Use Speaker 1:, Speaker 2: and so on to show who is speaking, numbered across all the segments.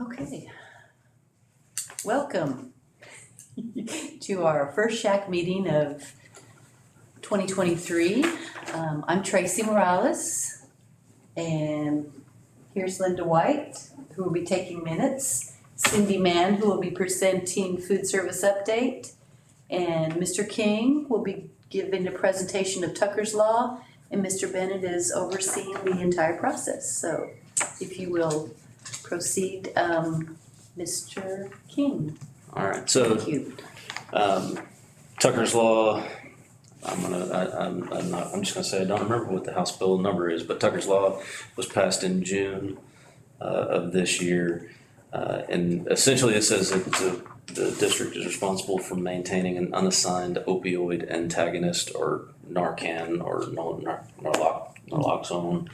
Speaker 1: Okay. Welcome to our first SHAC meeting of 2023. I'm Tracy Morales, and here's Linda White, who will be taking minutes, Cindy Mann, who will be presenting food service update, and Mr. King will be giving a presentation of Tucker's Law, and Mr. Bennett is overseeing the entire process. So if you will proceed, Mr. King.
Speaker 2: All right, so
Speaker 1: Thank you.
Speaker 2: Tucker's Law, I'm just gonna say I don't remember what the House bill number is, but Tucker's Law was passed in June of this year. And essentially it says that the district is responsible for maintaining an unassigned opioid antagonist or Narcan or naloxone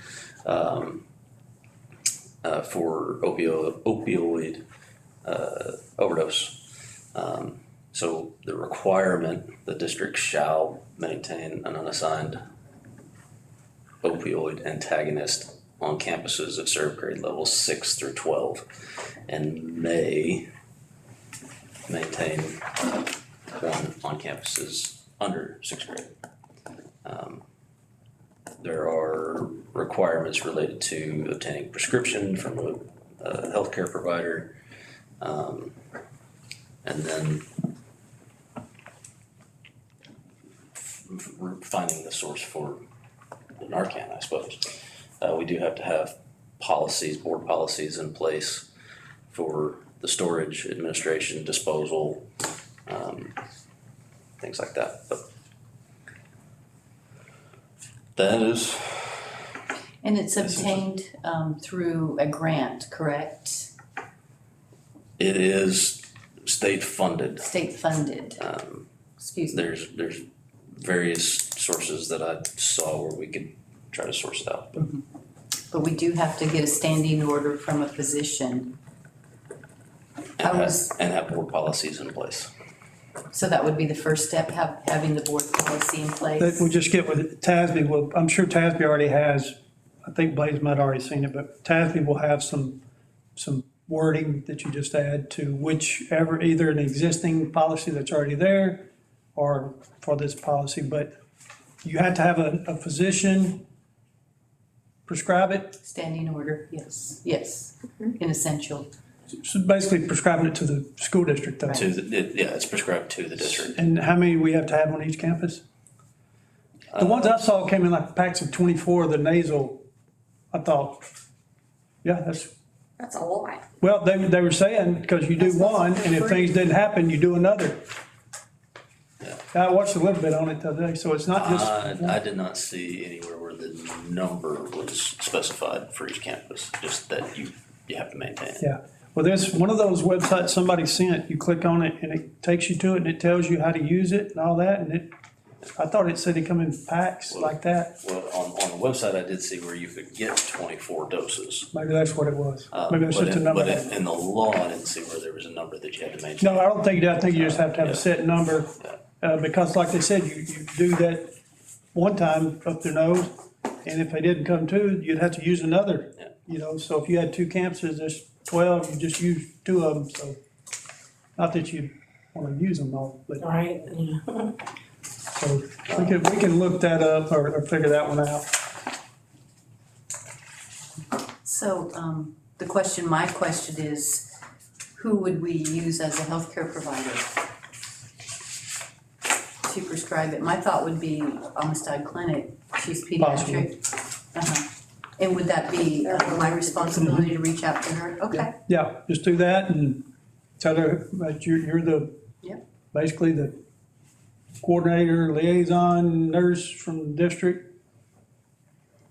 Speaker 2: for opioid overdose. So the requirement, the district shall maintain an unassigned opioid antagonist on campuses that serve grade levels 6 through 12 and may maintain one on campuses under 6th grade. There are requirements related to obtaining prescription from a healthcare provider, and then finding the source for the Narcan, I suppose. We do have to have policies, board policies in place for the storage, administration, disposal, things like that. But that is.
Speaker 1: And it's obtained through a grant, correct?
Speaker 2: It is state funded.
Speaker 1: State funded. Excuse me.
Speaker 2: There's various sources that I saw where we could try to source it out.
Speaker 1: But we do have to get a standing order from a physician.
Speaker 2: And have board policies in place.
Speaker 1: So that would be the first step, having the board policy in place.
Speaker 3: That we'll just get with TASB. Well, I'm sure TASB already has, I think Blaze might have already seen it, but TASB will have some wording that you just add to whichever, either an existing policy that's already there or for this policy. But you have to have a physician prescribe it.
Speaker 1: Standing order, yes, in essential.
Speaker 3: So basically prescribing it to the school district though.
Speaker 1: Right.
Speaker 2: It's prescribed to the district.
Speaker 3: And how many we have to have on each campus? The ones I saw came in like packs of 24, the nasal, I thought, yeah,
Speaker 4: That's a lot.
Speaker 3: well, they were saying, because you do one, and if things didn't happen, you do another.
Speaker 2: Yeah.
Speaker 3: I watched a little bit on it the other day, so it's not just.
Speaker 2: I did not see anywhere where the number was specified for each campus, just that you have to maintain it.
Speaker 3: Yeah, well, there's one of those websites somebody sent, you click on it and it takes you to it and it tells you how to use it and all that, and I thought it said it come in packs like that.
Speaker 2: Well, on the website, I did see where you could get 24 doses.
Speaker 3: Maybe that's what it was. Maybe it's just a number.
Speaker 2: But in the law, I didn't see where there was a number that you had to maintain.
Speaker 3: No, I don't think you do. I think you just have to have
Speaker 2: Yeah.
Speaker 3: a set number, because like they said, you do that one time up their nose, and if they didn't come to, you'd have to use another.
Speaker 2: Yeah.
Speaker 3: You know, so if you had two campuses, there's 12, you just use two of them, so, not that you wanna use them all, but,
Speaker 4: Right.
Speaker 3: so, we can look that up or figure that one out.
Speaker 1: So, my question is, who would we use as a healthcare provider to prescribe it? My thought would be Amistad Clinic, she's pediatric. And would that be my responsibility to reach out to her? Okay.
Speaker 3: Yeah, just do that and tell her that you're the,
Speaker 1: Yep.
Speaker 3: basically the coordinator, liaison, nurse from the district.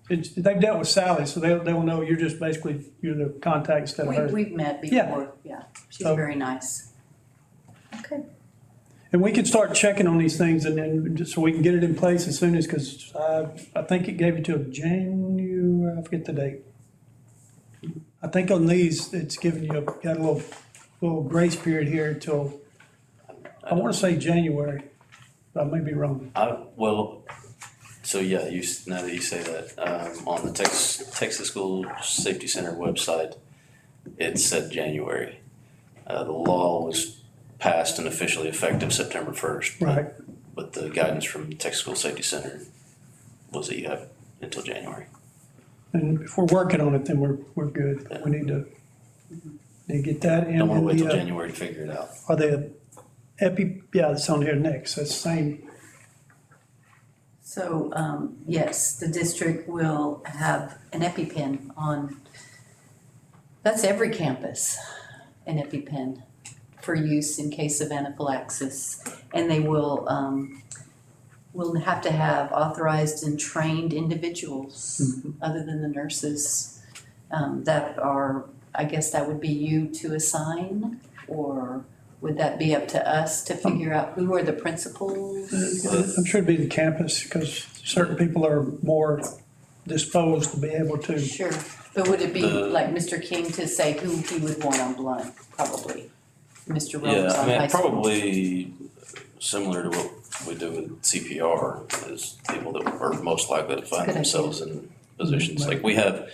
Speaker 3: They've dealt with Sally, so they'll know you're just basically, you're the contact instead of her.
Speaker 1: We've met
Speaker 3: Yeah.
Speaker 1: before, yeah. She's
Speaker 3: So-
Speaker 1: very nice. Okay.
Speaker 3: And we can start checking on these things and then, just so we can get it in place as soon as, because I think it gave you till January, I forget the date. I think on these, it's giving you, got a little grace period here till, I want to say January, but I may be wrong.
Speaker 2: So yeah, now that you say that, on the Texas School Safety Center website, it said January. The law was passed and officially effective September 1st.
Speaker 3: Right.
Speaker 2: But the guidance from the Texas School Safety Center was that you have until January.
Speaker 3: And if we're working on it, then we're good. But we need to get that in.
Speaker 2: Don't want to wait till
Speaker 3: the,
Speaker 2: January to figure it out.
Speaker 3: Are they yeah, it's on here next. That's the same.
Speaker 1: So, yes, the district will have an EpiPen on, that's every campus, an EpiPen for use in case of anaphylaxis. And they will have to have authorized and trained individuals, other than the nurses, that are, I guess that would be you to assign, or would that be up to us to figure out who are the principals?
Speaker 3: I'm sure it'd be the campus because certain people are more disposed to be able to.
Speaker 1: Sure, but would it be like Mr. King to say who he would want on Blunt? Probably Mr. Rhodes
Speaker 2: Yeah, I
Speaker 1: on
Speaker 2: mean,
Speaker 1: high school.
Speaker 2: probably similar to what we do with CPR, is people that are most likely to find
Speaker 1: Good idea.
Speaker 2: themselves in positions. Like we have,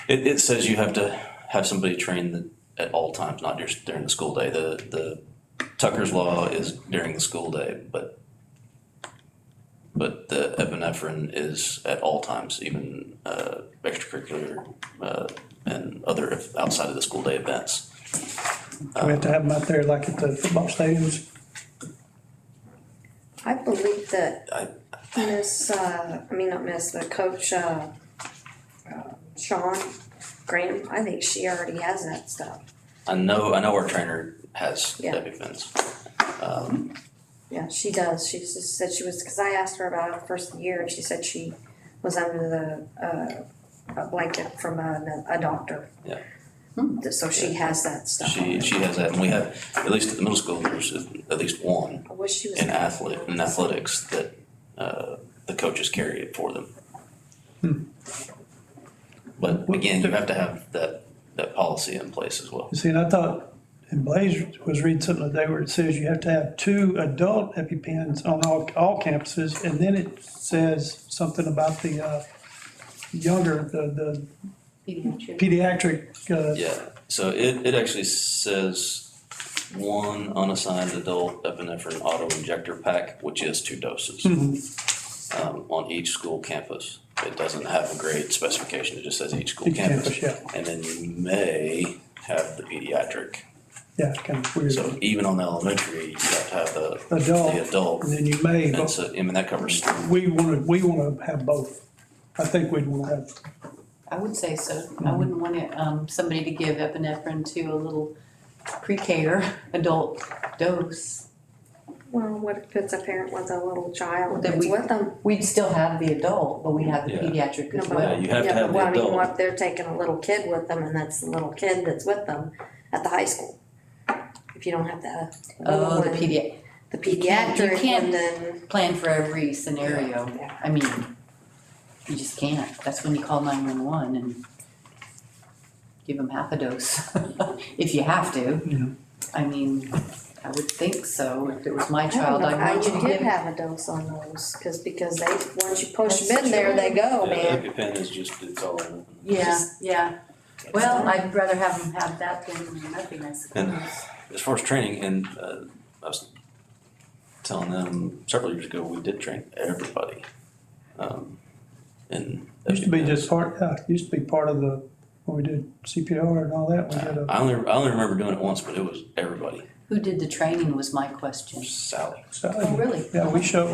Speaker 2: it says you have to have somebody trained at all times, not just during the school day. The Tucker's Law is during the school day, but the epinephrine is at all times, even extracurricular and other outside of the school day events.
Speaker 3: We have to have them out there like at the football stadiums.
Speaker 4: I believe that but Coach Sean Graham, I think she already has that stuff.
Speaker 2: I know our trainer has
Speaker 4: Yeah.
Speaker 2: EpiPens.
Speaker 4: Yeah, she does. She just said she was, because I asked her about it the first year, and she said she was under the a blanket from a doctor.
Speaker 2: Yeah.
Speaker 4: So she has that stuff.
Speaker 2: She has that, and we have, at least at the middle school, there's at least one
Speaker 4: I wish she was
Speaker 2: in athletics that the coaches carry it for them. But again, you have to have that policy in place as well.
Speaker 3: You see, and I thought, and Blaze was reading something today where it says you have to have 2 adult EpiPens on all campuses, and then it says something about the younger, the pediatric.
Speaker 2: Yeah, so it actually says 1 unassigned adult epinephrine auto injector pack, which is 2 doses on each school campus. It doesn't have a grade specification, it just says each school
Speaker 3: Each
Speaker 2: campus.
Speaker 3: campus, yeah.
Speaker 2: And then you may have the pediatric.
Speaker 3: Yeah, it's kind of weird.
Speaker 2: So even on the elementary, you have to have the adult.
Speaker 3: And then you may,
Speaker 2: And
Speaker 3: but
Speaker 2: so, I mean, that covers,
Speaker 3: we want to have both. I think we'd want to have.
Speaker 1: I would say so. I wouldn't want somebody to give epinephrine to a little pre-care adult dose.
Speaker 4: Well, what if it's a parent with a little child
Speaker 1: Then
Speaker 4: that's
Speaker 1: we-
Speaker 4: with them?
Speaker 1: We'd still have the adult, but we have the
Speaker 2: Yeah.
Speaker 1: pediatric as
Speaker 4: No, but-
Speaker 2: yeah,
Speaker 1: well.
Speaker 2: you have to
Speaker 4: Yeah,
Speaker 2: have
Speaker 4: but what
Speaker 2: the
Speaker 4: I mean,
Speaker 2: adult.
Speaker 4: what if they're taking a little kid with them and that's the little kid that's with them at the high school? If you don't have the
Speaker 1: Oh, the
Speaker 4: one,
Speaker 1: pediatric.
Speaker 4: the
Speaker 1: you can't-
Speaker 4: pediatric
Speaker 1: you
Speaker 4: and then,
Speaker 1: Plan for every scenario.
Speaker 4: Yeah.
Speaker 1: I mean, you just can't. That's when you call 911 and give them half a dose, if you have to.
Speaker 3: Yeah.
Speaker 1: I mean, I would think so. If it was my
Speaker 4: I don't
Speaker 1: child,
Speaker 4: know
Speaker 1: I'd
Speaker 4: how
Speaker 1: want you
Speaker 4: you
Speaker 1: to
Speaker 4: did
Speaker 1: give.
Speaker 4: have a dose on those, because they, once you push
Speaker 1: That's
Speaker 4: them in there, they go,
Speaker 2: Yeah,
Speaker 4: man.
Speaker 2: EpiPen is just, it's all in it.
Speaker 1: Yeah, yeah. Well, I'd rather have them have that than nothing, I suppose.
Speaker 2: And as far as training, and I was telling them several years ago, we did train everybody. And
Speaker 3: Used to be just part, used to be part of the, when we did CPR and all that, we did
Speaker 2: I only remember doing it once, but it was everybody.
Speaker 1: Who did the training was my question.
Speaker 2: Sally.
Speaker 1: Oh, really?
Speaker 3: Yeah, we showed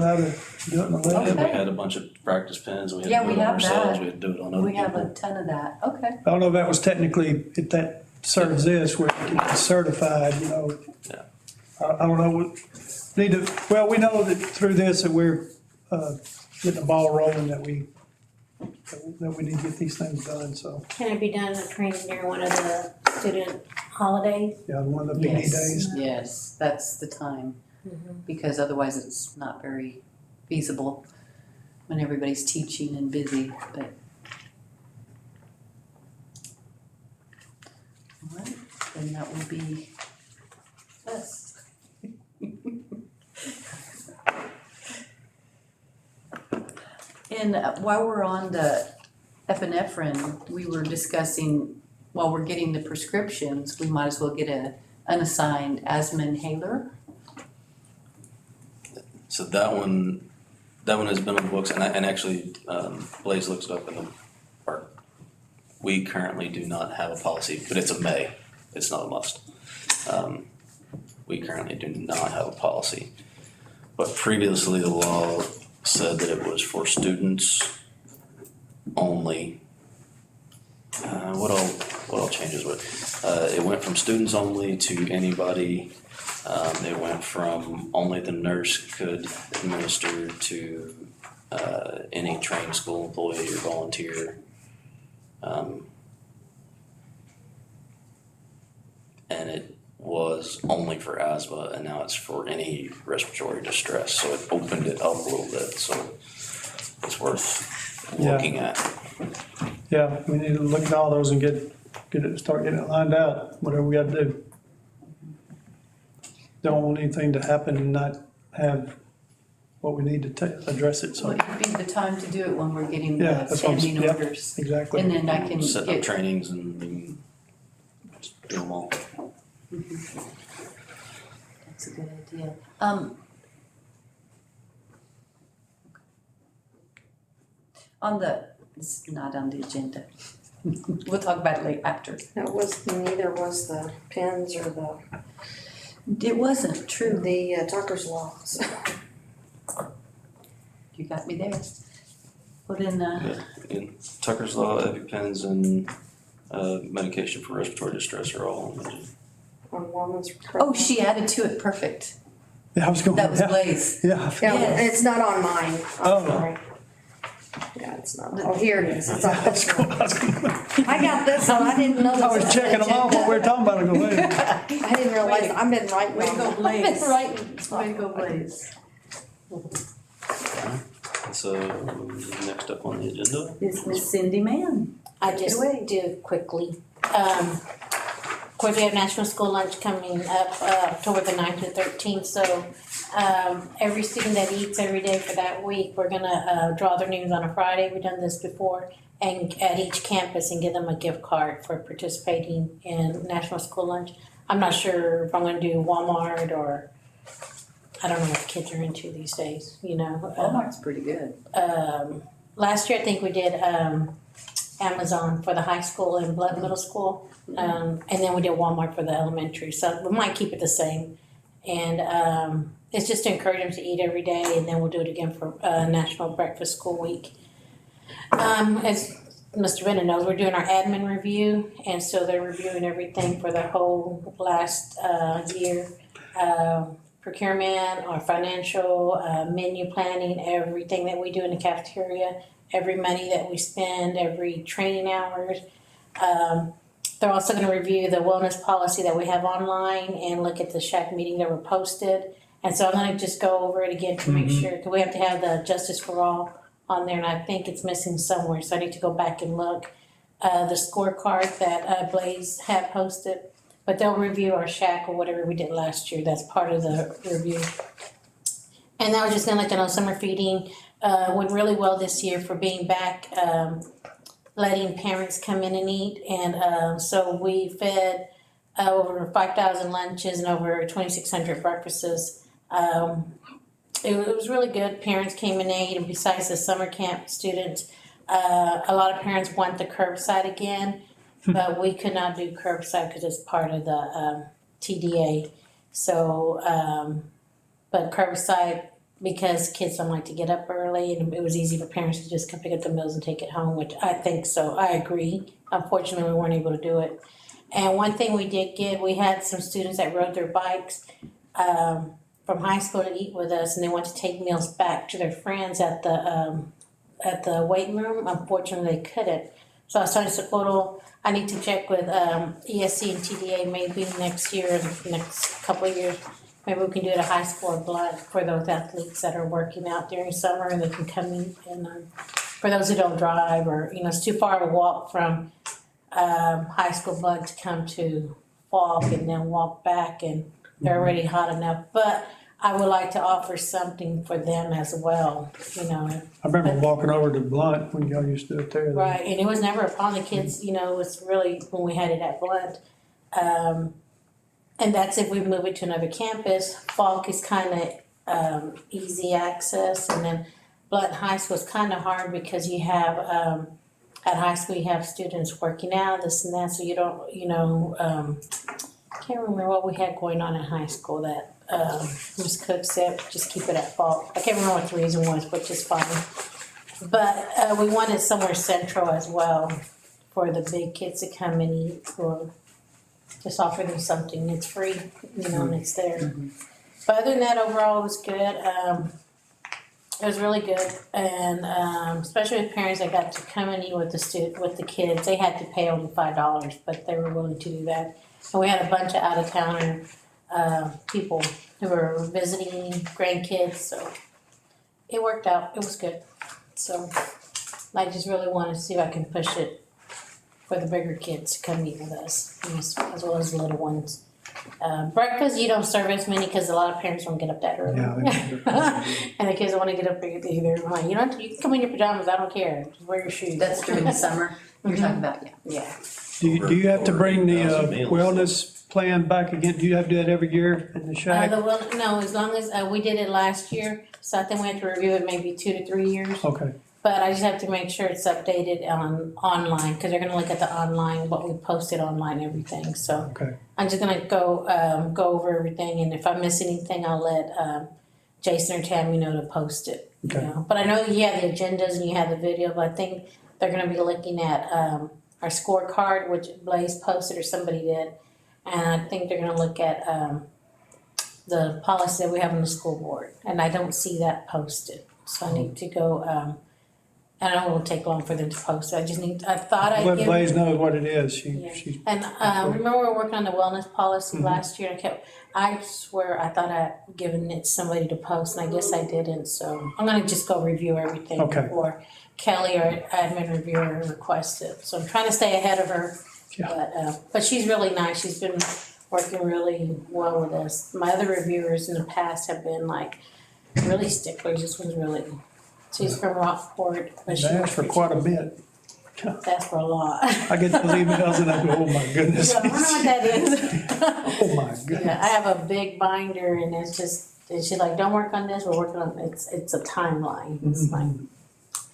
Speaker 3: how to do it in the lab.
Speaker 2: And we
Speaker 1: Okay.
Speaker 2: had a bunch of practice pens. We had
Speaker 1: Yeah,
Speaker 2: to do
Speaker 1: we
Speaker 2: it on
Speaker 1: have
Speaker 2: ourselves.
Speaker 1: that.
Speaker 2: We had to do it on other
Speaker 1: We have a
Speaker 2: people.
Speaker 1: ton of that. Okay.
Speaker 3: I don't know if that was technically, if that serves this, where it gets certified, you know.
Speaker 2: Yeah.
Speaker 3: I don't know, well, we know that through this that we're, getting the ball rolling, that we need to get these things done, so,
Speaker 5: Can it be done in training during one of the student holidays?
Speaker 3: yeah, one of the PD
Speaker 1: Yes,
Speaker 3: days.
Speaker 1: yes, that's the time, because otherwise it's not very feasible when everybody's teaching and busy, but. All right, then that will be us. And while we're on the epinephrine, we were discussing while we're getting the prescriptions, we might as well get a unassigned asthma inhaler.
Speaker 2: So that one has been on the books, and actually, Blaze looks it up in the park. We currently do not have a policy, but it's a may, it's not a must. We currently do not have a policy. But previously, the law said that it was for students only. What all changes with? It went from students only to anybody. It went from only the nurse could administer to any trained school employee or volunteer. And it was only for asthma, and now it's for any respiratory distress. So it opened it up a little bit. So it's worth looking at.
Speaker 3: Yeah, we need to look at all those and start getting it lined out, whatever we gotta do. Don't want anything to happen and not have what we need to address it, so.
Speaker 1: Well, it'd be the time to do it when we're getting
Speaker 3: Yeah,
Speaker 1: the
Speaker 3: that's what I'm-
Speaker 1: standing
Speaker 3: yep.
Speaker 1: orders.
Speaker 3: Exactly.
Speaker 1: And then I can
Speaker 2: Set up
Speaker 1: get,
Speaker 2: trainings and just do them all.
Speaker 1: that's a good idea. It's not on the agenda. We'll talk about it later after.
Speaker 4: Neither was the pins or
Speaker 1: It wasn't true.
Speaker 4: the Tucker's Law, so.
Speaker 1: You got me there. Put in,
Speaker 2: In Tucker's Law, EpiPens, and medication for respiratory distress are all mentioned.
Speaker 4: On woman's.
Speaker 1: oh, she added to it, perfect.
Speaker 3: Yeah, I was going.
Speaker 1: That was
Speaker 3: yeah,
Speaker 1: Blaze.
Speaker 3: Yeah.
Speaker 4: Yeah,
Speaker 1: Yes.
Speaker 4: it's not on mine,
Speaker 3: Oh.
Speaker 4: I'm sorry. Yeah, it's not, oh, here it is, it's on
Speaker 3: I was
Speaker 4: this
Speaker 3: going-
Speaker 4: one.
Speaker 3: I was going-
Speaker 4: I got this one, I didn't know this.
Speaker 3: I was
Speaker 4: on the
Speaker 3: checking them off while we were
Speaker 4: agenda.
Speaker 3: talking about it. I go, wait.
Speaker 4: I didn't realize, I've been writing
Speaker 1: Way to
Speaker 4: on
Speaker 1: go,
Speaker 4: them.
Speaker 1: Blaze.
Speaker 4: I've been writing.
Speaker 1: Way to go, Blaze.
Speaker 2: So next up on the agenda,
Speaker 1: Is Miss Cindy Mann.
Speaker 5: I just
Speaker 1: away.
Speaker 5: do quickly. Of course, we have National School Lunch coming up, October the 9th and 13th, so, every student that eats every day for that week, we're gonna, draw their names on a Friday, we've done this before, and at each campus and give them a gift card for participating in National School Lunch. I'm not sure if I'm gonna do Walmart or, I don't know what kids are into these days, you know.
Speaker 1: Walmart's pretty good.
Speaker 5: Last year, I think we did Amazon for the high school and Blood Middle School. And then we did Walmart for the elementary. So we might keep it the same. And it's just to encourage them to eat every day. And then we'll do it again for National Breakfast School Week. As Mr. Bennett knows, we're doing our admin review. And so they're reviewing everything for the whole last year. Procurement, our financial, menu planning, everything that we do in the cafeteria, every money that we spend, every training hours. They're also gonna review the wellness policy that we have online and look at the SHAC meeting that were posted. And so I'm gonna just go over it again to make sure, because we have to have the Justice for All on there, and I think it's missing somewhere, so I need to go back and look. The scorecard that Blaze had posted. But they'll review our SHAC or whatever we did last year, that's part of the review. And I was just gonna let you know, summer feeding went really well this year for being back, letting parents come in and eat. And so we fed over 5,000 lunches and over 2,600 breakfasts. It was really good, parents came and ate, and besides the summer camp students, a lot of parents want the curbside again. But we could not do curbside because it's part of the TDA. So, but curbside, because kids don't like to get up early, and it was easy for parents to just come pick up the meals and take it home, which I think so. I agree. Unfortunately, we weren't able to do it. And one thing we did get, we had some students that rode their bikes from high school to eat with us, and they want to take meals back to their friends at the weight room. Unfortunately, they couldn't. So I started to photo. I need to check with ESC and TDA maybe next year, next couple of years. Maybe we can do it at high school or blood for those athletes that are working out during summer, and they can come in. And for those who don't drive, or it's too far to walk from high school blood to come to Falk and then walk back, and they're already hot enough. But I would like to offer something for them as well, you know.
Speaker 3: I remember walking over to Blunt when y'all used to do it there.
Speaker 5: Right, and it was never upon the kids, you know, it was really when we had it at Blunt. And that's if we move it to another campus. Falk is kind of easy access, and then Blunt High School is kind of hard because you have, at high school, you have students working out, this and that, so you don't, you know, can't remember what we had going on in high school that Ms. Cook said, just keep it at Falk. I can't remember what the reason was, which is fine. But we wanted somewhere central as well for the big kids to come and eat, or just offer them something. It's free, you know, and it's there. But other than that, overall, it was good. It was really good, and especially with parents that got to come and eat with the kids. They had to pay only $5, but they were willing to do that. And we had a bunch of out-of-towner people who were visiting grandkids, so it worked out. It was good. So I just really wanted to see if I can push it for the bigger kids to come eat with us, as well as the little ones. Breakfast, you don't serve as many because a lot of parents don't get up that early.
Speaker 3: Yeah,
Speaker 5: and the kids don't want to get up either. I'm like, you can come in your pajamas, I don't care. Just wear your shoes.
Speaker 1: That's during the summer you're talking about, yeah.
Speaker 5: Yeah.
Speaker 3: Do you have to bring the
Speaker 2: 1,000 meals.
Speaker 3: wellness plan back again? Do you have to do that every year in the SHAC?
Speaker 5: No, as long as we did it last year, so I think we have to review it maybe 2 to 3 years.
Speaker 3: Okay,
Speaker 5: But I just have to make sure it's updated online, because they're gonna look at the online, what we posted online, everything, so.
Speaker 3: okay.
Speaker 5: I'm just gonna go over everything, and if I miss anything, I'll let Jason or Tammy know to post it, you
Speaker 3: Okay.
Speaker 5: know. But I know you have the agendas and you have the video, but I think they're gonna be looking at our scorecard, which Blaze posted or somebody did. And I think they're gonna look at the policy that we have on the school board, and I don't see that posted. So I need to go, I don't know, it won't take long for them to post it. I thought I'd
Speaker 3: Let
Speaker 5: give.
Speaker 3: Blaze knows what it is.
Speaker 5: Yeah.
Speaker 3: She,
Speaker 5: And remember we were working on the wellness policy last year, I swear I thought I'd given it to somebody to post, and I guess I didn't, so I'm gonna just go review everything
Speaker 3: Okay.
Speaker 5: before Kelly or admin reviewer requests it. So I'm trying to stay ahead of her,
Speaker 3: Yeah.
Speaker 5: but she's really nice, she's been working really well with us. My other reviewers in the past have been like really sticklers, this one's really, she's from Rockport, but she.
Speaker 3: they asked for quite a bit.
Speaker 5: That's for a lot.
Speaker 3: I get those emails and I go, oh my goodness.
Speaker 5: Yeah, I wonder what that is.
Speaker 3: Oh my
Speaker 5: Yeah, I
Speaker 3: goodness.
Speaker 5: have a big binder, and it's just, and she's like, don't work on this, we're working on, it's a timeline, it's like.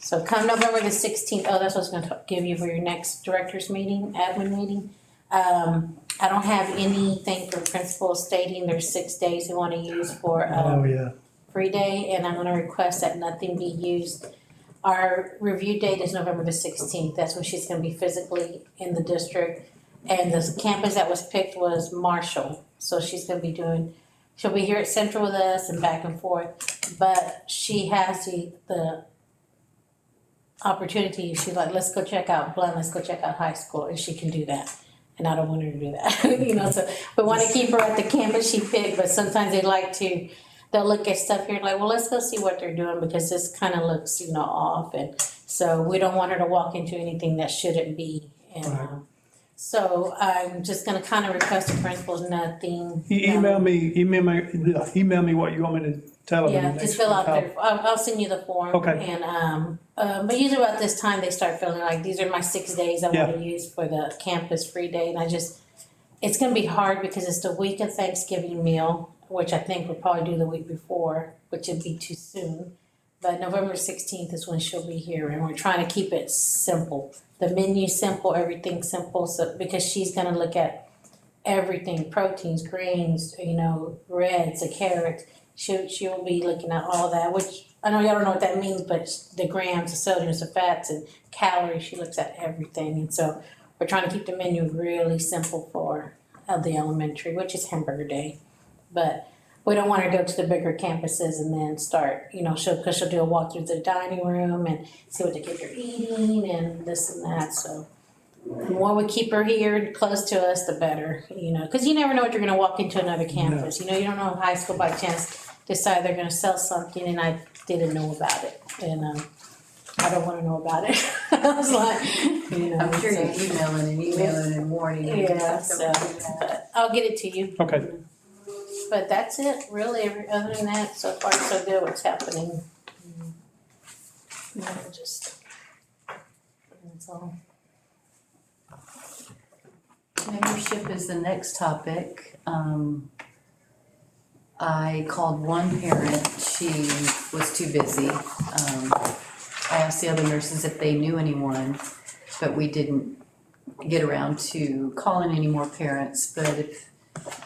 Speaker 5: So come November the 16th, oh, that's what I was gonna give you for your next director's meeting, admin meeting. I don't have anything for principals stating there's 6 days they wanna use for,
Speaker 3: Oh, yeah.
Speaker 5: free day, and I'm gonna request that nothing be used. Our review date is November the 16th, that's when she's gonna be physically in the district. And the campus that was picked was Marshall, so she's gonna be she'll be here at Central with us and back and forth. But she has the opportunity, she's like, let's go check out Blunt, let's go check out high school, and she can do that. And I don't want her to do that, so we wanna keep her at the campus she picked, but sometimes they'll look at stuff here like, well, let's go see what they're doing, because this kinda looks, off, and so we don't want her to walk into anything that shouldn't be. And
Speaker 3: Right.
Speaker 5: so I'm just gonna kinda request the principals, nothing.
Speaker 3: Email me what you want me to tell them.
Speaker 5: Yeah, just fill out I'll send you the form.
Speaker 3: Okay.
Speaker 5: And, but usually about this time, they start feeling like, these are my 6 days I
Speaker 3: Yeah.
Speaker 5: wanna use for the campus free day, and it's gonna be hard because it's the week of Thanksgiving meal, which I think we'll probably do the week before, which would be too soon. But November 16th is when she'll be here, and we're trying to keep it simple. The menu simple, everything simple, so, because she's gonna look at everything, proteins, grains, reds, the carrots. She will be looking at all that, which I know y'all don't know what that means, but the grams, the sodiums, the fats, and calories, she looks at everything. And so we're trying to keep the menu really simple for the elementary, which is hamburger day. But we don't want her to go to the bigger campuses and then start, because she'll do a walk through the dining room and see what the kids are eating and this and that. So the more we keep her here close to us, the better, because you never know what you're going to walk into another campus. You don't know if high school by chance decide they're going to sell something, and I didn't know about it. And I don't want to know about it. I was like,
Speaker 1: I'm sure you're emailing and warning.
Speaker 5: Yeah, so, but I'll get it to you.
Speaker 3: Okay.
Speaker 5: But that's it, really. Other than that, so far so good. What's happening? Just that's all.
Speaker 1: Membership is the next topic. I called one parent, she was too busy. I asked the other nurses if they knew anyone, but we didn't get around to calling any more parents. But if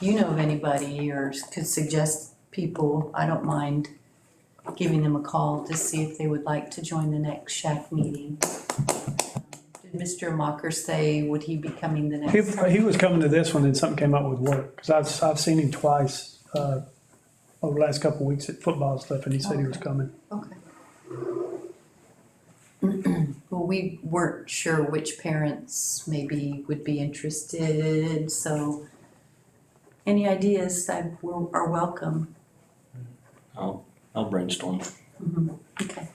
Speaker 1: you know of anybody or could suggest people, I don't mind giving them a call to see if they would like to join the next SHAC meeting. Did Mr. Mocker say, would he be coming the next time?
Speaker 3: He was coming to this one and something came up with work, because I've seen him twice, over the last couple of weeks at football stuff, and he said he was coming.
Speaker 1: Okay. Well, we weren't sure which parents maybe would be interested, so any ideas are welcome.
Speaker 2: I'll brainstorm.
Speaker 1: Okay.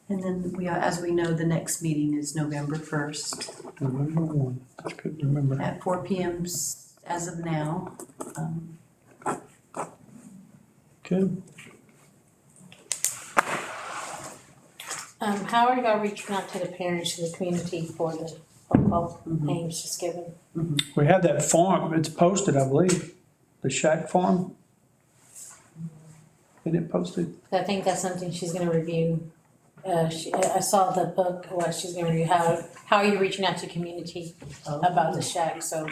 Speaker 1: And then as we know, the next meeting is November 1st
Speaker 3: November 1, I couldn't remember.
Speaker 1: at 4 p.m. as of now.
Speaker 3: Okay.
Speaker 5: How are y'all reaching out to the parents in the community for the football names just given?
Speaker 3: We have that form, it's posted, I believe, the SHAC form. Isn't it posted?
Speaker 5: I think that's something she's gonna review. I saw the book, what she's gonna review, how are you reaching out to community about the SHAC, so,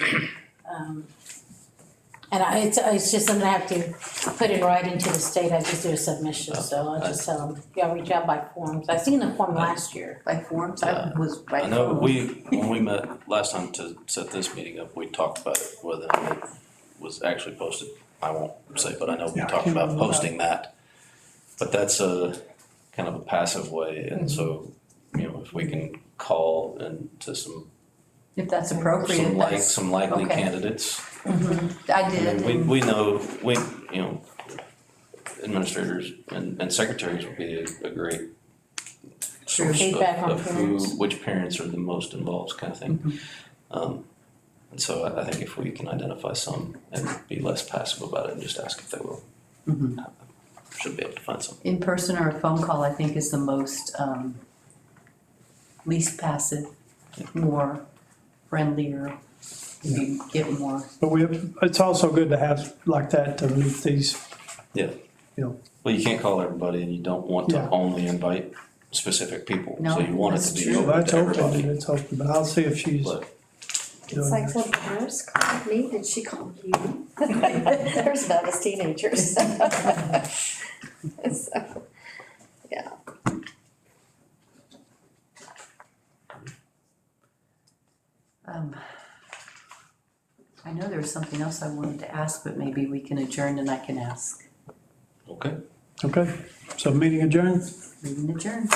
Speaker 5: and it's just something I have to put in writing to the state, I just do a submission, so I'll just tell them, y'all reach out by forms. I seen the form last year.
Speaker 1: By forms, I was by
Speaker 2: I know
Speaker 1: phone.
Speaker 2: when we met last time to set this meeting up, we talked about it, whether it was actually posted. I won't say, but I know we
Speaker 3: Yeah, I
Speaker 2: talked
Speaker 3: can't
Speaker 2: about
Speaker 3: remember.
Speaker 2: posting that. But that's a kind of a passive way, and so, if we can call into some
Speaker 1: If that's appropriate, that's,
Speaker 2: some likely
Speaker 1: okay.
Speaker 2: candidates.
Speaker 1: I did.
Speaker 2: And we know, administrators and secretaries would be a great source
Speaker 5: Feedback on
Speaker 2: of
Speaker 5: parents.
Speaker 2: which parents are the most involved, kind of thing. And so I think if we can identify some and be less passive about it and just ask if they will, should be able to find some.
Speaker 1: In person or a phone call, I think is the most, least passive, more friendlier, you get more.
Speaker 3: But it's also good to have like that to meet these.
Speaker 2: Yeah.
Speaker 3: You know.
Speaker 2: Well, you can't call everybody, and you don't want to
Speaker 3: Yeah.
Speaker 2: only invite specific people.
Speaker 1: No,
Speaker 2: So you want it
Speaker 1: that's
Speaker 2: to be
Speaker 1: true.
Speaker 3: Well,
Speaker 2: open
Speaker 3: that's
Speaker 2: to
Speaker 3: open,
Speaker 2: everybody.
Speaker 3: it's open, but I'll see if she's
Speaker 2: But
Speaker 4: It's like
Speaker 3: doing
Speaker 4: the nurse called me, did she call you? There's none of us teenagers. So, yeah.
Speaker 1: I know there was something else I wanted to ask, but maybe we can adjourn and I can ask.
Speaker 2: okay.
Speaker 3: Okay, so meeting adjourned?
Speaker 1: Meeting adjourned.